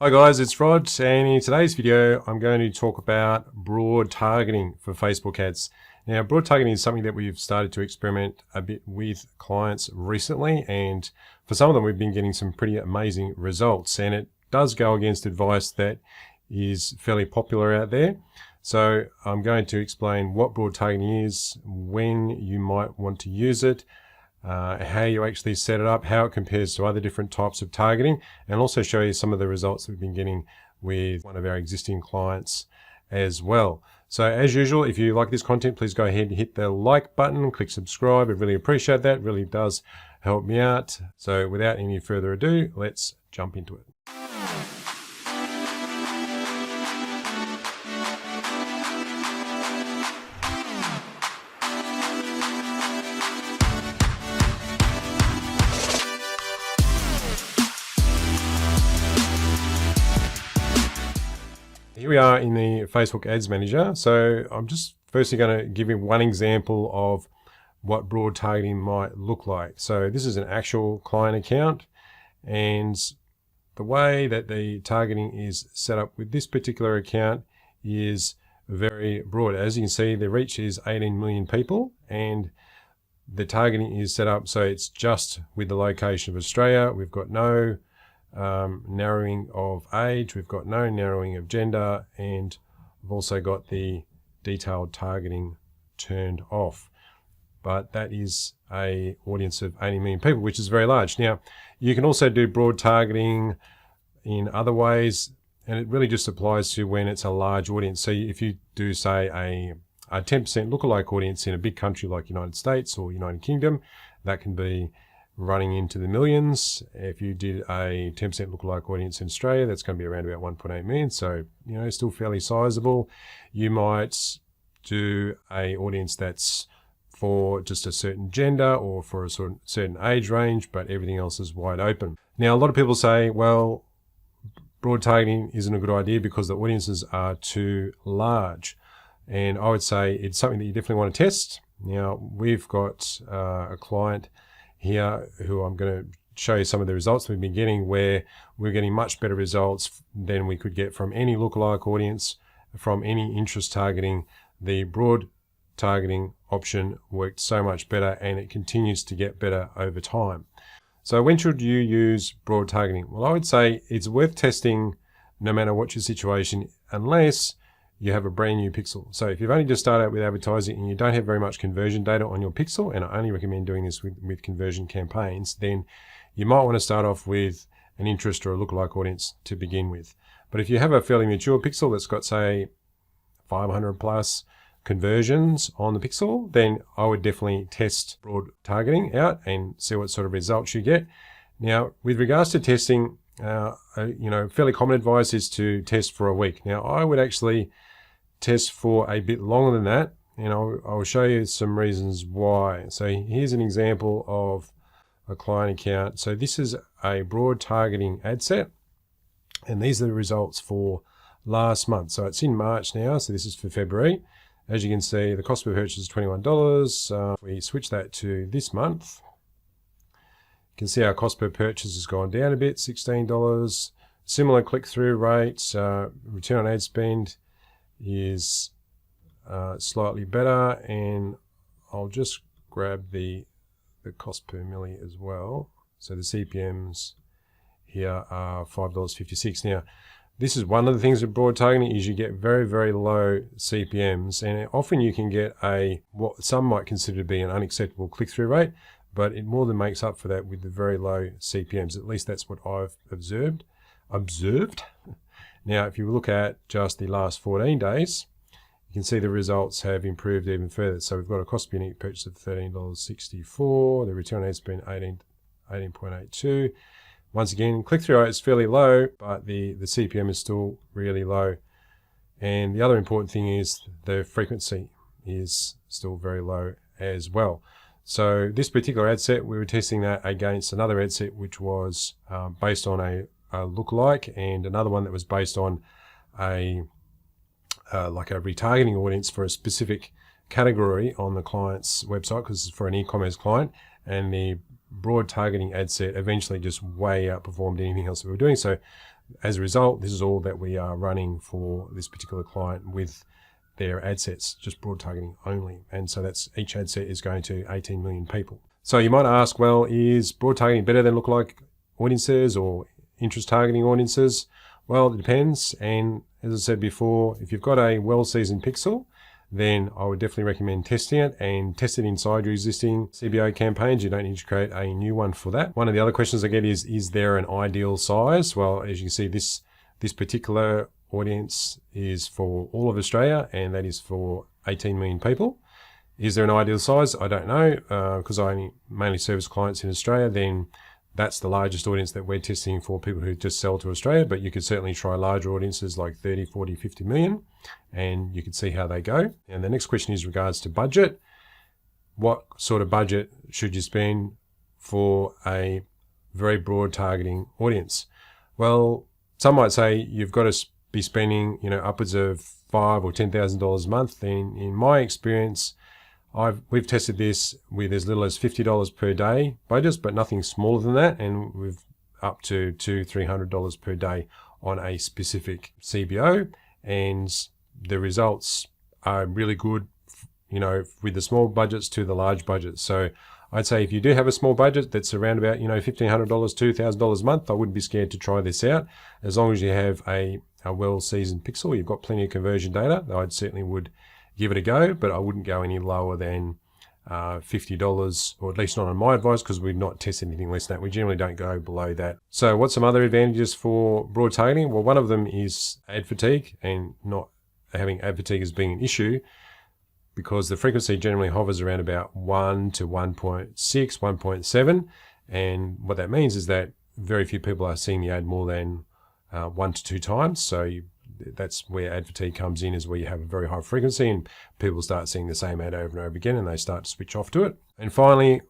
Hi guys, it's Rod, and in today's video I'm going to talk about broad targeting for Facebook ads. Now, broad targeting is something that we've started to experiment a bit with clients recently, and for some of them we've been getting some pretty amazing results, and it does go against advice that is fairly popular out there. So I'm going to explain what broad targeting is, when you might want to use it, how you actually set it up, how it compares to other different types of targeting, and also show you some of the results that we've been getting with one of our existing clients as well. So as usual, if you like this content, please go ahead and hit the like button, click subscribe. I really appreciate that. It really does help me out. So without any further ado, let's jump into it. Here we are in the Facebook Ads Manager. So I'm just firstly going to give you one example of what broad targeting might look like. So this is an actual client account, and the way that the targeting is set up with this particular account is very broad. As you can see, the reach is 18 million people, and the targeting is set up so it's just with the location of Australia. We've got no narrowing of age, we've got no narrowing of gender, and we've also got the detailed targeting turned off. But that is a audience of 80 million people, which is very large. Now, you can also do broad targeting in other ways, and it really just applies to when it's a large audience. So if you do, say, a 10% lookalike audience in a big country like United States or United Kingdom, that can be running into the millions. If you did a 10% lookalike audience in Australia, that's going to be around about 1.8 million. So, still fairly sizable. You might do a audience that's for just a certain gender or for a certain age range, but everything else is wide open. Now, a lot of people say, well, broad targeting isn't a good idea because the audiences are too large. And I would say it's something that you definitely want to test. Now, we've got a client here who I'm going to show you some of the results we've been getting, where we're getting much better results than we could get from any lookalike audience, from any interest targeting. The broad targeting option worked so much better, and it continues to get better over time. So when should you use broad targeting? Well, I would say it's worth testing no matter what your situation, unless you have a brand new pixel. So if you've only just started out with advertising and you don't have very much conversion data on your pixel, and I only recommend doing this with conversion campaigns, then you might want to start off with an interest or a lookalike audience to begin with. But if you have a fairly mature pixel that's got, say, 500 plus conversions on the pixel, then I would definitely test broad targeting out and see what sort of results you get. Now, with regards to testing, fairly common advice is to test for a week. Now, I would actually test for a bit longer than that, and I'll show you some reasons why. So here's an example of a client account. So this is a broad targeting ad set, and these are the results for last month. So it's in March now, so this is for February. As you can see, the cost per purchase is $21. If we switch that to this month, you can see our cost per purchase has gone down a bit, $16. Similar click-through rates, return on ad spend is slightly better, and I'll just grab the cost per milli as well. So the CPMs here are $5.56. Now, this is one of the things with broad targeting, is you get very, very low CPMs, and often you can get what some might consider to be an unacceptable click-through rate, but it more than makes up for that with the very low CPMs. At least that's what I've observed. Now, if you look at just the last 14 days, you can see the results have improved even further. So we've got a cost per unique purchase of $13.64. The return on ad spend 18.82. Once again, click-through rate is fairly low, but the CPM is still really low. And the other important thing is the frequency is still very low as well. So this particular ad set, we were testing that against another ad set which was based on a lookalike, and another one that was based on like a retargeting audience for a specific category on the client's website, because it's for an e-commerce client, and the broad targeting ad set eventually just way outperformed anything else that we were doing. So as a result, this is all that we are running for this particular client with their ad sets, just broad targeting only. And so that's, each ad set is going to 18 million people. So you might ask, well, is broad targeting better than lookalike audiences or interest targeting audiences? Well, it depends. And as I said before, if you've got a well-seasoned pixel, then I would definitely recommend testing it and test it inside your existing CBO campaigns. You don't need to create a new one for that. One of the other questions I get is there an ideal size? Well, as you can see, this particular audience is for all of Australia, and that is for 18 million people. Is there an ideal size? I don't know, because I only mainly service clients in Australia. Then that's the largest audience that we're testing for people who just sell to Australia, but you could certainly try larger audiences like 30, 40, 50 million, and you can see how they go. And the next question is regards to budget. What sort of budget should you spend for a very broad targeting audience? Well, some might say you've got to be spending, upwards of $5,000 or $10,000 a month. In my experience, we've tested this with as little as $50 per day budgets, but nothing smaller than that, and we've up to $200-300 per day on a specific CBO, and the results are really good, with the small budgets to the large budgets. So I'd say if you do have a small budget that's around about $1,500, $2,000 a month, I wouldn't be scared to try this out. As long as you have a well-seasoned pixel, you've got plenty of conversion data, I'd certainly would give it a go, but I wouldn't go any lower than $50, or at least not on my advice, because we've not tested anything less than that. We generally don't go below that. So what's some other advantages for broad targeting? Well, one of them is ad fatigue, and not having ad fatigue as being an issue, because the frequency generally hovers around about 1 to 1.6, 1.7, and what that means is that very few people are seeing the ad more than 1 to 2 times. So that's where ad fatigue comes in, is where you have a very high frequency and people start seeing the same ad over and over again, and they start to switch off to it. And finally,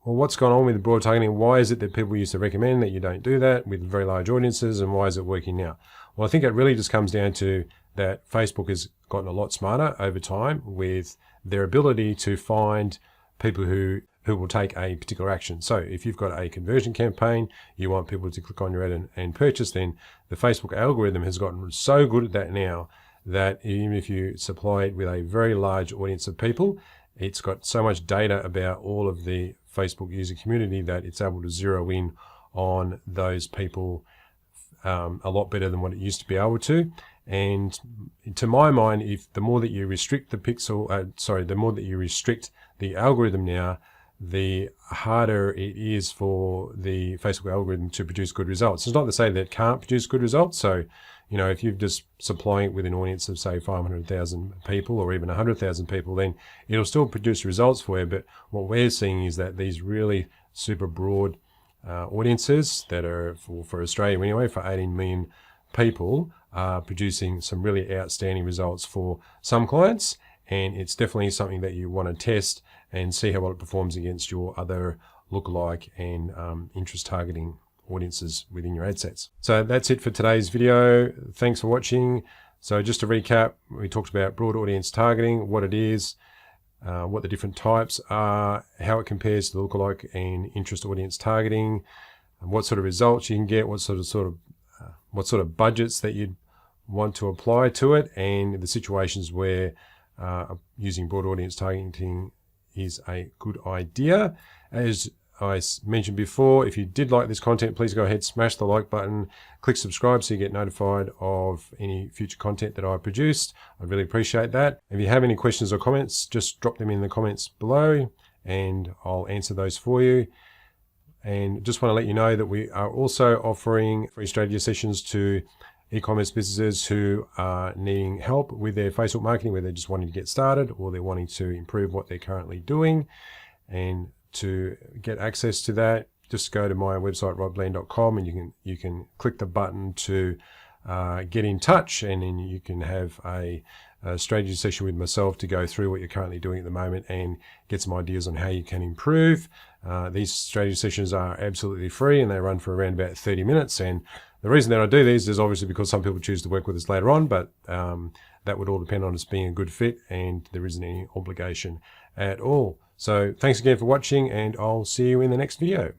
well, what's gone on with broad targeting? Why is it that people used to recommend that you don't do that with very large audiences, and why is it working now? Well, I think it really just comes down to that Facebook has gotten a lot smarter over time with their ability to find people who will take a particular action. So if you've got a conversion campaign, you want people to click on your ad and purchase, then the Facebook algorithm has gotten so good at that now that even if you supply it with a very large audience of people, it's got so much data about all of the Facebook user community that it's able to zero in on those people a lot better than what it used to be able to. And to my mind, if the more that you restrict the more that you restrict the algorithm now, the harder it is for the Facebook algorithm to produce good results. It's not to say that it can't produce good results. So, if you're just supplying it with an audience of say 500,000 people or even 100,000 people, then it'll still produce results for you. But what we're seeing is that these really super broad audiences that are for Australia anyway, for 18 million people, are producing some really outstanding results for some clients. And it's definitely something that you want to test and see how well it performs against your other lookalike and interest targeting audiences within your ad sets. So that's it for today's video. Thanks for watching. So just to recap, we talked about broad audience targeting, what it is, what the different types are, how it compares to lookalike and interest audience targeting, what sort of results you can get, what sort of budgets that you'd want to apply to it, and the situations where using broad audience targeting is a good idea. As I mentioned before, if you did like this content, please go ahead, smash the like button, click subscribe so you get notified of any future content that I produced. I'd really appreciate that. If you have any questions or comments, just drop them in the comments below and I'll answer those for you. And just want to let you know that we are also offering free strategy sessions to e-commerce businesses who are needing help with their Facebook marketing, where they're just wanting to get started or they're wanting to improve what they're currently doing. And to get access to that, just go to my website, rodbland.com, and you can click the button to get in touch, and then you can have a strategy session with myself to go through what you're currently doing at the moment and get some ideas on how you can improve. These strategy sessions are absolutely free and they run for around about 30 minutes. And the reason that I do these is obviously because some people choose to work with us later on, but that would all depend on us being a good fit, and there isn't any obligation at all. So thanks again for watching, and I'll see you in the next video.